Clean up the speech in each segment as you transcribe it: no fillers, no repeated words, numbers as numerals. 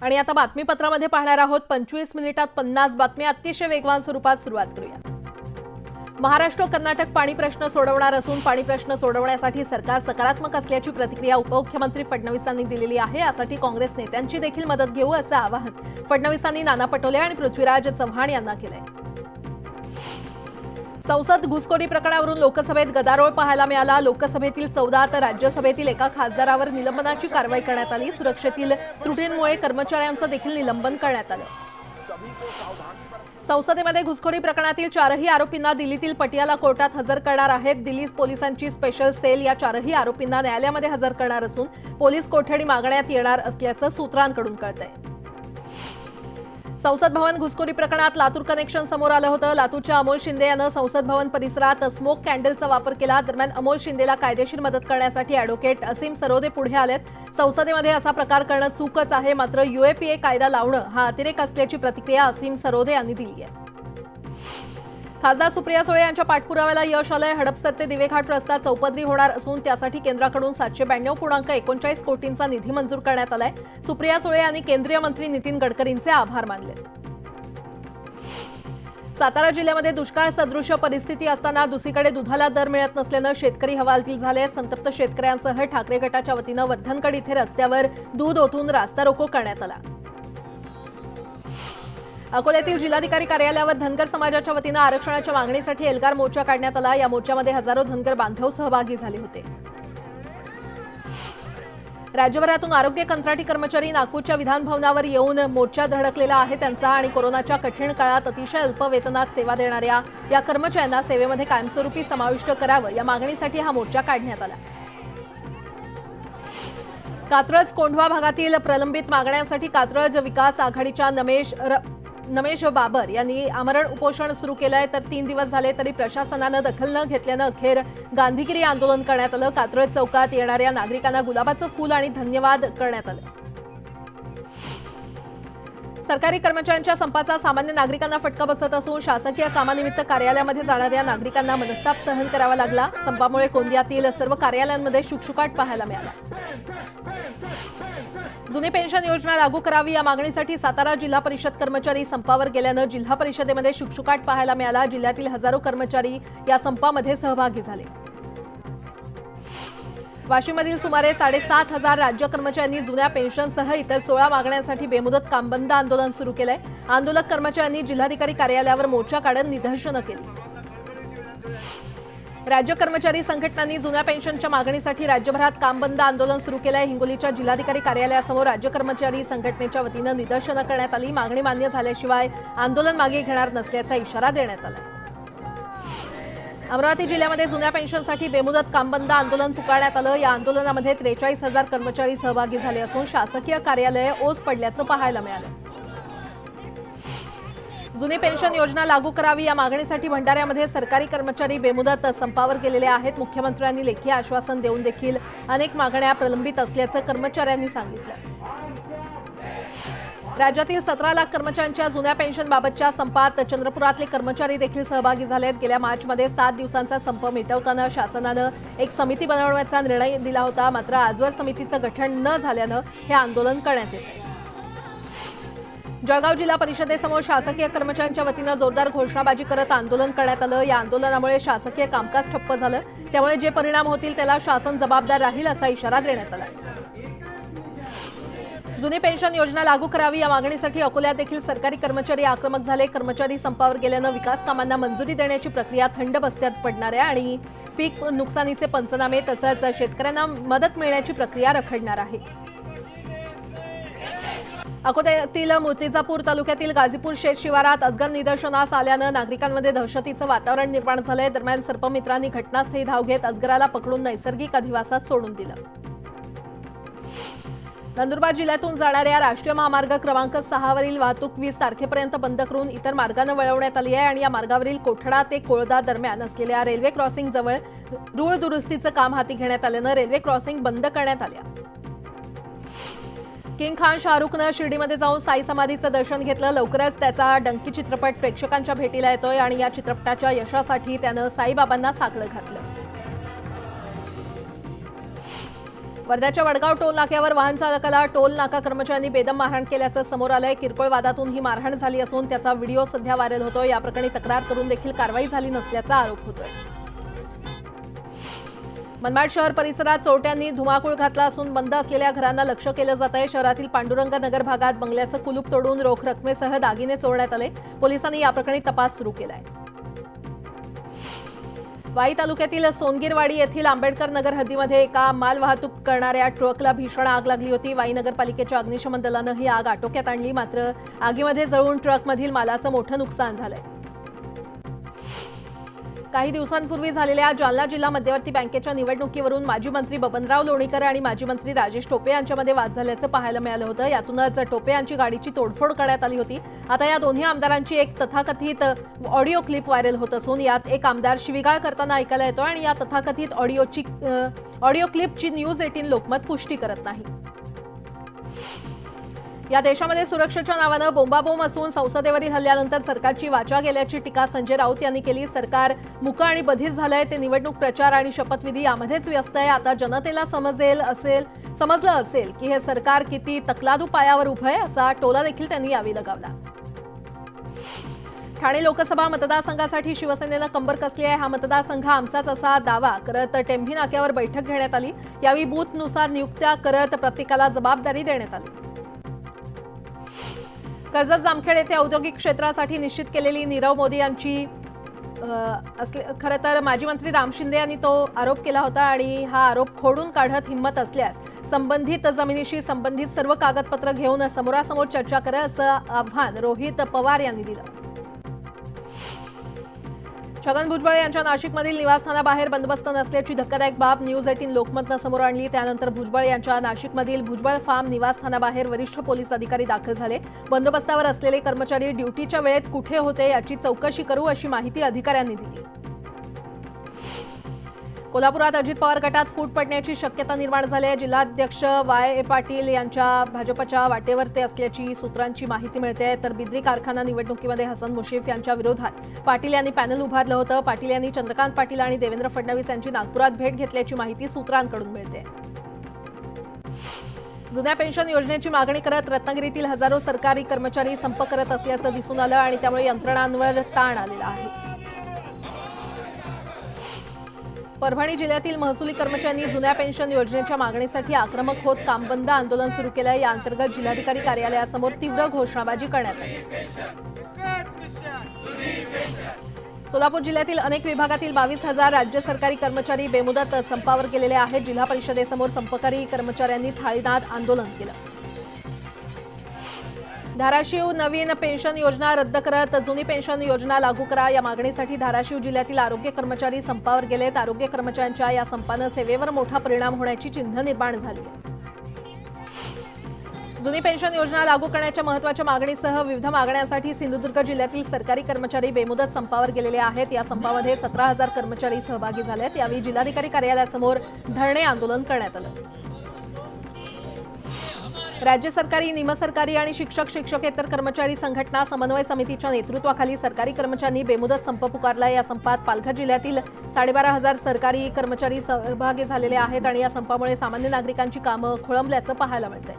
आणि आता बातमीपत्रामध्ये पाहणार आहोत 25 मिनिटात 50 बातम्या अतिशय वेगवान स्वरूपात सुरुवात करूया। महाराष्ट्र कर्नाटक पाणी प्रश्न सोडवणार असून पाणी प्रश्न सोडवण्यासाठी सरकार सकारात्मक असल्याची प्रतिक्रिया उपमुख्यमंत्री फडणवीसांनी दिलेली आहे। यासाठी काँग्रेस नेत्यांची देखील मदत घेऊ असं आवाहन फडणवीसांनी नाना पटोले आणि पृथ्वीराज चव्हाण यांना केलंय। संसद घुसखोरी प्रकरणावरून लोकसभेत गदारोळ पाहायला मिळाला। लोकसभेतील 14 तर राज्यसभेतील एका खासदारावर निलंबनाची कारवाई करण्यात आली। सुरक्षेतील त्रुटींमुळे कर्मचाऱ्यांचं देखील निलंबन करण्यात आलं। संसदेमध्ये घुसखोरी प्रकरणातील 4ही आरोपींना दिल्लीतील पटियाला कोर्टात हजर करणार आहेत। दिल्ली पोलिसांची स्पेशल सेल या 4ही आरोपींना न्यायालयामध्ये हजर करणार असून पोलीस कोठडी मागण्यात येणार असल्याचं सूत्रांकडून कळतंय। संसद भवन घुसखोरी प्रकरणात लातूर कनेक्शन समोर आलं होतं। लातूरच्या अमोल शिंदे यानं संसद भवन परिसरात स्मोक कॅन्डलचा वापर केला। दरम्यान अमोल शिंदेला कायदेशीर मदत करण्यासाठी ॲडव्होकेट असीम सरोदे पुढे आलेत। संसदेमध्ये असा प्रकार करणं चूकच आहे, मात्र यूएपीए कायदा लावणं हा अतिरेक असल्याची प्रतिक्रिया असीम सरोदे यांनी दिली आहे। खासदार सुप्रिया सुळे यांच्या पाठपुराव्याला यश आलंय। हडपसर ते दिवेघाट रस्ता चौपदरी होणार असून त्यासाठी केंद्राकडून 792.39 कोटींचा निधी मंजूर करण्यात आलाय। सुप्रिया सुळे यांनी केंद्रीय मंत्री नितीन गडकरींचे आभार मानले। सातारा जिल्ह्यामध्ये दुष्काळ सदृश परिस्थिती असताना दुसरीकडे दुधाला दर मिळत नसल्यानं शेतकरी हवालदिल झाले। संतप्त शेतकऱ्यांसह ठाकरे गटाच्या वतीनं वर्धनगड इथे रस्त्यावर दूध ओतून रास्ता रोको करण्यात आला। अकोल्यातील जिल्हाधिकारी कार्यालयावर धनगर समाजाच्या वतीनं आरक्षणाच्या मागणीसाठी एल्गार मोर्चा काढण्यात आला। या मोर्चामध्ये हजारो धनगर बांधव सहभागी झाले होते। राज्यभरातून आरोग्य कंत्राटी कर्मचारी नागपूरच्या विधान भवनावर येऊन मोर्चा धडकलेला आहे त्यांचा आणि कोरोनाच्या कठीण काळात अतिशय अल्प वेतनात सेवा देणाऱ्या या कर्मचाऱ्यांना सेवेमध्ये कायमस्वरूपी समाविष्ट करावं या मागणीसाठी हा मोर्चा काढण्यात आला। कात्रज कोंढवा भागातील प्रलंबित मागण्यांसाठी कात्रज विकास आघाडीच्या नमेश बाबर यांनी आमरण उपोषण सुरू केलंय। तर 3 दिवस झाले तरी प्रशासनानं दखल न घेतल्यानं अखेर गांधीगिरी आंदोलन करण्यात आलं। कात्रज चौकात येणाऱ्या नागरिकांना गुलाबाचं फूल आणि धन्यवाद करण्यात आलं। सरकारी कर्मचाऱ्यांच्या संपाचा सामान्य नागरिकांना फटका बसत असून शासकीय कामानिमित्त कार्यालयामध्ये जाणाऱ्या नागरिकांना मनस्ताप सहन करावा लागला। संपामुळे गोंदियातील सर्व कार्यालयांमध्ये शुकशुकाट पाहायला मिळाला। जुनी पेन्शन योजना लागू करावी या मागणीसाठी सातारा जिल्हा परिषद कर्मचारी संपावर गेल्यानं जिल्हा परिषदेमध्ये शुकशुकाट पाहायला मिळाला। जिल्ह्यातील हजारो कर्मचारी या संपामध्ये सहभागी झाले। वाशिममधील सुमारे 7,500 राज्य कर्मचाऱ्यांनी जुन्या पेन्शनसह इतर 16 मागण्यांसाठी बेमुदत कामबंद आंदोलन सुरू केलंय। आंदोलक कर्मचाऱ्यांनी जिल्हाधिकारी कार्यालयावर मोर्चा काढत निदर्शनं केली। राज्य कर्मचारी संघटनांनी जुन्या पेन्शनच्या मागणीसाठी राज्यभरात कामबंद आंदोलन सुरू केलंय। हिंगोलीच्या जिल्हाधिकारी कार्यालयासमोर राज्य कर्मचारी संघटनेच्या वतीनं निदर्शनं करण्यात आली। मागणी मान्य झाल्याशिवाय आंदोलन मागे घेणार नसल्याचा इशारा देण्यात आला। अमरावती जिल्ह्यामध्ये जुन्या पेन्शनसाठी बेमुदत कामबंद आंदोलन पुकारण्यात आलं। या आंदोलनामध्ये 43,000 कर्मचारी सहभागी झाले असून शासकीय कार्यालये ओस पडल्याचं पाहायला मिळालं। जुनी पेन्शन योजना लागू करावी या मागणीसाठी भंडाऱ्यामध्ये सरकारी कर्मचारी बेमुदत संपावर गेलेले आहेत। मुख्यमंत्र्यांनी लेखी आश्वासन देऊन देखील अनेक मागण्या प्रलंबित असल्याचं कर्मचाऱ्यांनी सांगितलं। राज्यातील 17 लाख कर्मचाऱ्यांच्या जुन्या पेन्शनबाबतच्या संपात चंद्रपुरातले कर्मचारी देखील सहभागी झालेत। गेल्या मार्चमध्ये 7 दिवसांचा संप मिटवताना शासनानं एक समिती बनवण्याचा निर्णय दिला होता, मात्र आजवर समितीचं गठन न झाल्यानं हे आंदोलन करण्यात येत आहे। जळगाव जिल्हा परिषदेसमोर शासकीय कर्मचाऱ्यांच्या वतीनं जोरदार घोषणाबाजी करत आंदोलन करण्यात आलं। या आंदोलनामुळे शासकीय कामकाज ठप्प झालं, त्यामुळे जे परिणाम होतील त्याला शासन जबाबदार राहील असा इशारा देण्यात आला। जुनी पेन्शन योजना लागू करावी या मागणीसाठी अकोल्यात देखील सरकारी कर्मचारी आक्रमक झाले। कर्मचारी संपावर गेल्यानं विकास कामांना मंजुरी देण्याची प्रक्रिया थंड बस्त्यात पडणार आहे आणि पीक नुकसानीचे पंचनामे तसंच शेतकऱ्यांना मदत मिळण्याची प्रक्रिया रखडणार आहे। अकोल्यातील मूर्तिजापूर तालुक्यातील गाजीपूर शेत शिवारात अजगर निदर्शनास आल्यानं नागरिकांमध्ये दहशतीचं वातावरण निर्माण झालंय। दरम्यान सर्पमित्रांनी घटनास्थळी धाव घेत अजगराला पकडून नैसर्गिक अधिवासात सोडून दिलं। नंदुरबार जिल्ह्यातून जाणाऱ्या राष्ट्रीय महामार्ग क्रमांक 6 वरील वाहतूक 20 तारखेपर्यंत बंद करून इतर मार्गाने वळवण्यात आली आहे आणि या मार्गावरील कोठडा ते कोळदा दरम्यान असलेल्या रेल्वे क्रॉसिंग जवळ रूळ दुरुस्तीचं काम हाती घेण्यात आल्यानं रेल्वे क्रॉसिंग बंद करण्यात आल्या। किंग खान शाहरुखनं शिर्डीमध्ये जाऊन साई समाधीचं दर्शन घेतलं। लवकरच त्याचा डंकी चित्रपट प्रेक्षकांच्या भेटीला येतोय आणि या चित्रपटाच्या यशासाठी त्यानं साईबाबांना साकडं घातलं। वर्ध्याच्या वडगाव टोल नाक्यावर वाहन चालकाला टोल नाका कर्मचाऱ्यांनी बेदम मारहाण केल्याचं समोर आलंय। किरकोळ वादातून ही मारहाण झाली असून त्याचा व्हिडिओ सध्या व्हायरल होतोय। या प्रकरणी तक्रार करून देखील कारवाई झाली नसल्याचा आरोप होतोय। मनमाड शहर परिसरात चोरट्यांनी धुमाकूळ घातला असून बंद असलेल्या घरांना लक्ष्य केलं जात आहे। शहरातील पांडुरंग नगर भागात बंगल्याचं कुलूप तोडून रोख रकमेसह दागिने चोरण्यात आले। पोलिसांनी या प्रकरणी तपास सुरू केलाय। वाई तालुक्यातील सोनगीरवाडी येथील आंबेडकर नगर हद्दीमध्ये एका माल वाहतूक करणाऱ्या ट्रकला भीषण आग लागली होती। वाई नगरपालिकेच्या अग्निशमन दलानं ही आग आटोक्यात आणली, मात्र आगीमध्ये जळून ट्रकमधील मालाचं मोठं नुकसान झालंय। काही दिवसांपूर्वी झालेल्या जालना जिल्हा मध्यवर्ती बँकेच्या निवडणुकीवरून माजी मंत्री बबनराव लोणीकर आणि माजी मंत्री राजेश टोपे यांच्यामध्ये वाद झाल्याचं पाहायला मिळालं होतं। यातूनच टोपे यांची गाडीची तोडफोड करण्यात आली होती। आता या दोन्ही आमदारांची एक तथाकथित ऑडिओ क्लिप व्हायरल होत असून यात एक आमदार शिवीगाळ करताना ऐकायला येतो आणि या तथाकथित ऑडिओ क्लिपची न्यूज 18 लोकमत पुष्टी करत नाही। या देशामध्ये सुरक्षेच्या नावानं बोंबाबोंब असून संसदेवरील हल्ल्यानंतर सरकारची वाचा गेल्याची टीका संजय राऊत यांनी केली। सरकार मुका आणि बधीर झालंय, ते निवडणूक प्रचार आणि शपथविधी यामध्येच व्यस्त आहे। आता जनतेला समजलं असेल की हे सरकार किती तकलादू पायावर उभं आहे, असा टोला देखील त्यांनी यावेळी लगावला। ठाणे लोकसभा मतदारसंघासाठी शिवसेनेनं कंबर कसली आहे। हा मतदारसंघ आमचाच असा दावा करत टेंभी नाक्यावर बैठक घेण्यात आली। यावेळी बूथनुसार नियुक्त्या करत प्रत्येकाला जबाबदारी देण्यात आली। कर्जत जामखेड येथे औद्योगिक क्षेत्रासाठी निश्चित केलेली नीरव मोदी यांची खरं तर माजी मंत्री राम शिंदे यांनी तो आरोप केला होता आणि हा आरोप खोडून काढत हिंमत असल्यास संबंधित जमिनीशी संबंधित सर्व कागदपत्र घेऊन समोरासमोर चर्चा करा, असं आव्हान रोहित पवार यांनी दिलं। छगन भुजबळ यांच्या नाशिकमधील निवासस्थानाबाहेर बंदोबस्त नसल्याची धक्कादायक बाब न्यूज 18 लोकमतनं समोर आणली। त्यानंतर भुजबळ यांच्या नाशिकमधील भुजबळ फार्म निवासस्थानाबाहेर वरिष्ठ पोलीस अधिकारी दाखल झाले। बंदोबस्तावर असलेले कर्मचारी ड्युटीच्या वेळेत कुठे होते याची चौकशी करू, अशी माहिती अधिकाऱ्यांनी दिली। कोल्हापुरात अजित पवार गटात फूट पडण्याची शक्यता निर्माण झाली आहे। जिल्हाध्यक्ष वाय पाटील यांच्या भाजपच्या वाटेवर ते असल्याची सूत्रांची माहिती मिळते। तर बिद्री कारखाना निवडणुकीमध्ये हसन मुश्रीफ यांच्या विरोधात पाटील यांनी पॅनल उभारलं होतं। पाटील यांनी चंद्रकांत पाटील आणि देवेंद्र फडणवीस यांची नागपुरात भेट घेतल्याची माहिती सूत्रांकडून मिळते। जुन्या पेन्शन योजनेची मागणी करत रत्नागिरीतील हजारो सरकारी कर्मचारी संप करत असल्याचं दिसून आलं आणि त्यामुळे यंत्रणांवर ताण आलेला आहे। परभणी जिल्ह्यातील महसुली कर्मचाऱ्यांनी जुन्या पेन्शन योजनेच्या मागणीसाठी आक्रमक होत कामबंद आंदोलन सुरू केलं आहे। या अंतर्गत जिल्हाधिकारी कार्यालयासमोर तीव्र घोषणाबाजी करण्यात आली। सोलापूर जिल्ह्यातील अनेक विभागातील 22,000 राज्य सरकारी कर्मचारी बेमुदत संपावर गेलेले आहेत। जिल्हा परिषदेसमोर संपकरी कर्मचाऱ्यांनी थाळीनाद आंदोलन केलं। धाराशिव नवीन पेन्शन योजना रद्द करत जुनी पेन्शन योजना लागू करा, या मागणीसाठी धाराशिव जिल्ह्यातील आरोग्य कर्मचारी संपावर गेलेत। आरोग्य कर्मचाऱ्यांच्या या संपानं सेवेवर मोठा परिणाम होण्याची चिन्ह निर्माण झाली आहे। जुनी पेन्शन योजना लागू करण्याच्या महत्त्वाच्या मागणीसह विविध मागण्यांसाठी सिंधुदुर्ग जिल्ह्यातील सरकारी कर्मचारी बेमुदत संपावर गेलेले आहेत। या संपामध्ये 17,000 कर्मचारी सहभागी झालेत। यावेळी जिल्हाधिकारी कार्यालयासमोर धरणे आंदोलन करण्यात आलं। राज्य सरकारी, निमसरकारी आणि शिक्षकेतर कर्मचारी संघटना समन्वय समितीच्या नेतृत्वाखाली सरकारी कर्मचाऱ्यांनी बेमुदत संप पुकारला। या संपात पालघर जिल्ह्यातील 12,500 सरकारी कर्मचारी सहभागी झालेले आहेत आणि या संपामुळे सामान्य नागरिकांची कामं खोळंबल्याचं पाहायला मिळतंय।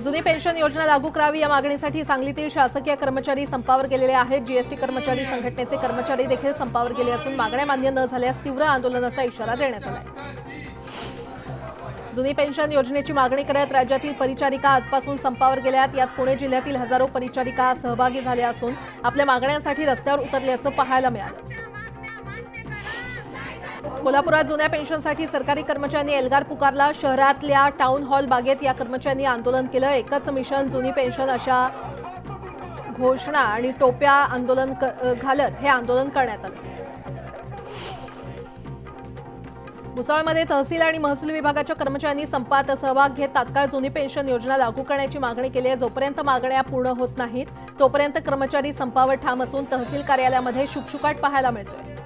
जुनी पेन्शन योजना लागू करावी या मागणीसाठी सांगलीतील शासकीय कर्मचारी संपावर गेलेले आहेत। जीएसटी कर्मचारी संघटनेचे कर्मचारी देखील संपावर गेले असून मागण्या मान्य न झाल्यास तीव्र आंदोलनाचा इशारा देण्यात आला आहे। जुनी पेन्शन योजनेची मागणी करत राज्यातील परिचारिका आजपासून संपावर गेल्यात। यात पुणे जिल्ह्यातील हजारो परिचारिका सहभागी झाल्या असून आपल्या मागण्यांसाठी रस्त्यावर उतरल्याचं पाहायला मिळालं। कोल्हापुरात जुन्या पेन्शनसाठी सरकारी कर्मचाऱ्यांनी एल्गार पुकारला। शहरातल्या टाउन हॉल बागेत या कर्मचाऱ्यांनी आंदोलन केलं। एकच मिशन जुनी पेन्शन अशा घोषणा आणि टोप्या आंदोलन घालत हे आंदोलन करण्यात आलं। मुसळमध्ये तहसील आणि महसूल विभागाच्या कर्मचाऱ्यांनी संपात सहभाग घेत तात्काळ जुनी पेन्शन योजना लागू करण्याची मागणी केली आहे। जोपर्यंत मागण्या पूर्ण होत नाहीत तोपर्यंत कर्मचारी संपावर ठाम असून तहसील कार्यालयामध्ये शुकशुकाट पाहायला मिळतोय।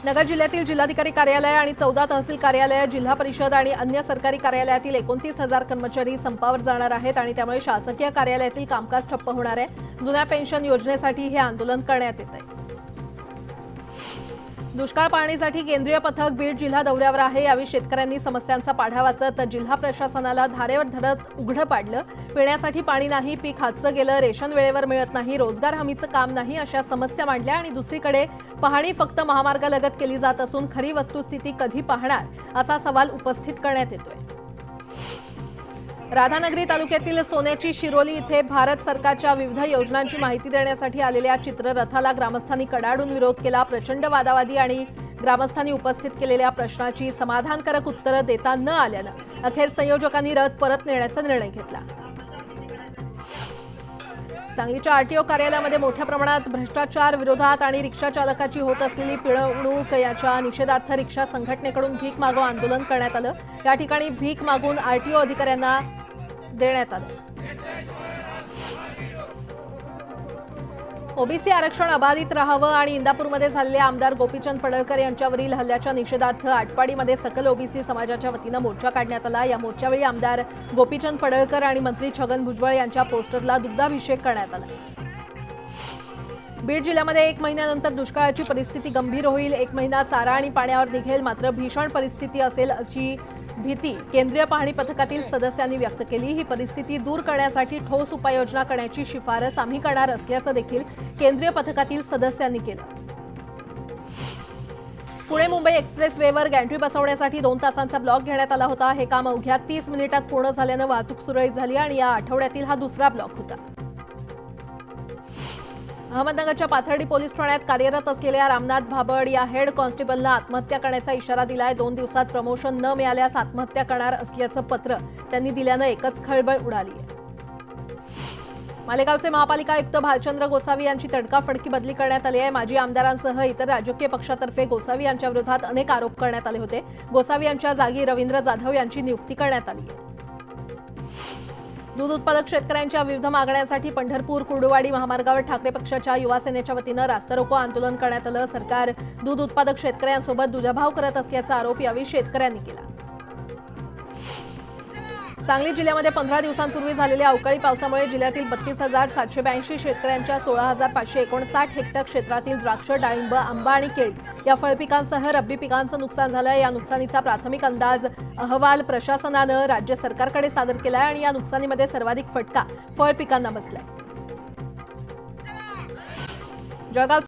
नगर जिल्ह्यातील जिल्हाधिकारी कार्यालय आणि 14 तहसील कार्यालय, जिल्हा परिषद आणि अन्य सरकारी कार्यालयातील 29,000 कर्मचारी संपावर जाणार आहेत आणि त्यामुळे शासकीय कार्यालयातील कामकाज ठप्प होणार आहे। जुन्या पेन्शन योजनेसाठी हे आंदोलन करण्यात येत आहे। दुष्काळ पाहणीसाठी केंद्रीय पथक बीड जिल्हा दौऱ्यावर आहे। यावेळी शेतकऱ्यांनी समस्यांचा पाढा वाचत जिल्हा प्रशासनाला धारेवर धरत उघडं पाडलं। पिण्यासाठी पाणी नाही, पीक हातचं गेलं, रेशन वेळेवर मिळत नाही, रोजगार हमीचं काम नाही अशा समस्या मांडल्या आणि दुसरीकडे पाहणी फक्त महामार्गालगत केली जात असून खरी वस्तुस्थिती कधी पाहणार असा सवाल उपस्थित करण्यात येतोय। राधानगरी तालुक्यातील सोन्याची शिरोली इथे भारत सरकारच्या विविध योजनांची माहिती देण्यासाठी आलेल्या चित्ररथाला ग्रामस्थांनी कडाडून विरोध केला। प्रचंड वादावादी आणि ग्रामस्थांनी उपस्थित केलेल्या प्रश्नाची समाधानकारक उत्तरं देता न आल्यानं अखेर संयोजकांनी रथ परत नेण्याचा निर्णय घेतला। सांगलीच्या आरटीओ कार्यालयामध्ये मोठ्या प्रमाणात भ्रष्टाचार विरोधात आणि रिक्षा चालकाची होत असलेली पिळवणूक याच्या निषेधार्थ रिक्षा संघटनेकडून भीक मागो आंदोलन करण्यात आलं। या ठिकाणी भीक मागून आरटीओ अधिकाऱ्यांना देण्यात आलं। ओबीसी आरक्षण अबाधित राहावं आणि इंदापूरमध्ये झालेले आमदार गोपीचंद पडळकर यांच्यावरील हल्ल्याच्या निषेधार्थ आटपाडीमध्ये सकल ओबीसी समाजाच्या वतीनं मोर्चा काढण्यात आला। या मोर्चावेळी आमदार गोपीचंद पडळकर आणि मंत्री छगन भुजबळ यांच्या पोस्टरला दुग्धाभिषेक करण्यात आला। बीड जिल्ह्यामध्ये 1 महिन्यानंतर दुष्काळाची परिस्थिती गंभीर होईल। 1 महिना चारा आणि पाण्यावर निघेल, मात्र भीषण परिस्थिती असेल अशी भीती केंद्रीय पाहणी पथकातील सदस्यांनी व्यक्त केली। ही परिस्थिती दूर करण्यासाठी ठोस उपाययोजना करण्याची शिफारस आम्ही करणार असल्याचं देखील केंद्रीय पथकातील सदस्यांनी केलं। पुणे मुंबई एक्सप्रेस वेवर गॅन्ट्री बसवण्यासाठी 2 तासांचा ब्लॉक घेण्यात आला होता। हे काम अवघ्या 30 मिनिटात पूर्ण झाल्यानं वाहतूक सुरळीत झाली आणि या आठवड्यातील हा दुसरा ब्लॉक होता। अहमदनगरच्या पाथर्डी पोलीस ठाण्यात कार्यरत असलेल्या रामनाथ भाबड या हेड कॉन्स्टेबलनं आत्महत्या करण्याचा इशारा दिलाय। 2 दिवसात प्रमोशन न मिळाल्यास आत्महत्या करणार असल्याचं पत्र त्यांनी दिल्यानं एकच खळबळ उडाली आहे। मालेगावचे महापालिका आयुक्त भालचंद्र गोसावी यांची तडकाफडकी बदली करण्यात आली आहे। माजी आमदारांसह इतर राजकीय पक्षातर्फे गोसावी यांच्या विरोधात अनेक आरोप करण्यात आले होते। गोसावी यांच्या जागी रवींद्र जाधव यांची नियुक्ती करण्यात आली आहे। दूध उत्पादक शेतकऱ्यांच्या विविध मागण्यांसाठी पंढरपूर कुर्डुवाडी महामार्गावर ठाकरे पक्षाच्या युवा सेनेच्या वतीनं रास्तारोको आंदोलन करण्यात आलं। सरकार दूध उत्पादक शेतकऱ्यांसोबत दुजाभाव करत असल्याचा आरोप यावेळी शेतकऱ्यांनी केला। सांगली जिल्ह्यामध्ये 15 दिवसांपूर्वी झालेल्या अवकाळी पावसामुळे जिल्ह्यातील 32,782 शेतकऱ्यांच्या 16,559 हेक्टर क्षेत्रातील द्राक्ष, डाळिंब, आंबा आणि केळी या फळपिकांसह रब्बी पिकांचं नुकसान झालं। या नुकसानीचा प्राथमिक अंदाज अहवाल प्रशासनानं राज्य सरकारकडे सादर केलाय आणि या नुकसानीमध्ये सर्वाधिक फटका फळपिकांना बसलाय। जळगाव